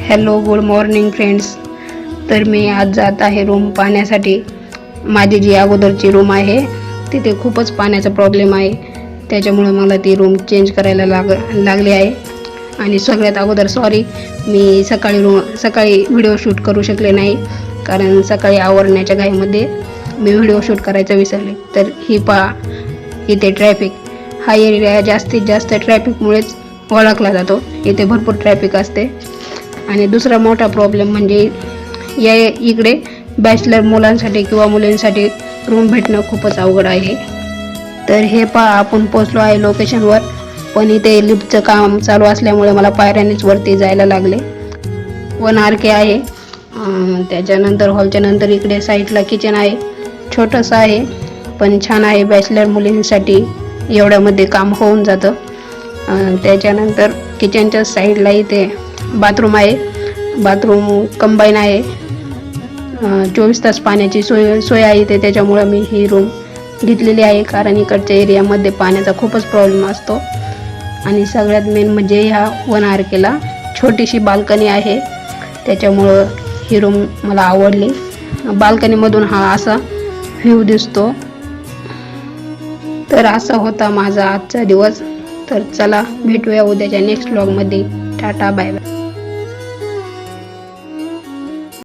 Hello good morning friends. तर मी आज जात आहे रूम पाहण्यासाठी. माझी जी अगोदरची रूम आहे तिथे खूपच पाण्याचा प्रॉब्लेम आहे, त्याच्यामुळे मला ती रूम चेंज करायला लागली आहे. आणि सगळ्यात अगोदर सॉरी, मी सकाळी व्हिडिओ शूट करू शकले नाही, कारण सकाळी आवरण्याच्या घाईमध्ये मी व्हिडिओ शूट करायचं विसरले. तर ही पहा, इथे ट्रॅफिक, हा एरिया जास्तीत जास्त ट्रॅफिकमुळेच ओळखला जातो. इथे भरपूर ट्रॅफिक असते. आणि दुसरा मोठा प्रॉब्लेम म्हणजे इकडे बॅचलर मुलांसाठी किंवा मुलींसाठी रूम भेटणं खूपच अवघड आहे. तर हे पहा, आपण पोचलो आहे लोकेशनवर, पण इथे लिफ्टचं काम चालू असल्यामुळे मला पायऱ्यांनीच वरती जायला लागले. 1 RK आहे. त्याच्यानंतर हॉलच्या नंतर इकडे साईडला किचन आहे. छोटंसं आहे पण छान आहे. बॅचलर मुलींसाठी एवढ्यामध्ये काम होऊन जातं. त्याच्यानंतर किचनच्या साईडला इथे बाथरूम आहे. बाथरूम कंबाईन आहे. 24 तास पाण्याची सोय आहे इथे. त्याच्यामुळं मी ही रूम घेतलेली आहे, कारण इकडच्या एरियामध्ये पाण्याचा खूपच प्रॉब्लेम असतो. आणि सगळ्यात मेन म्हणजे ह्या 1 RKला छोटीशी बाल्कनी आहे, त्याच्यामुळं ही रूम मला आवडली. बाल्कनीमधून हा असा व्ह्यू दिसतो. तर असा होता माझा आजचा दिवस. तर चला भेटूया उद्याच्या नेक्स्ट व्लॉगमध्ये. Tata bye bye.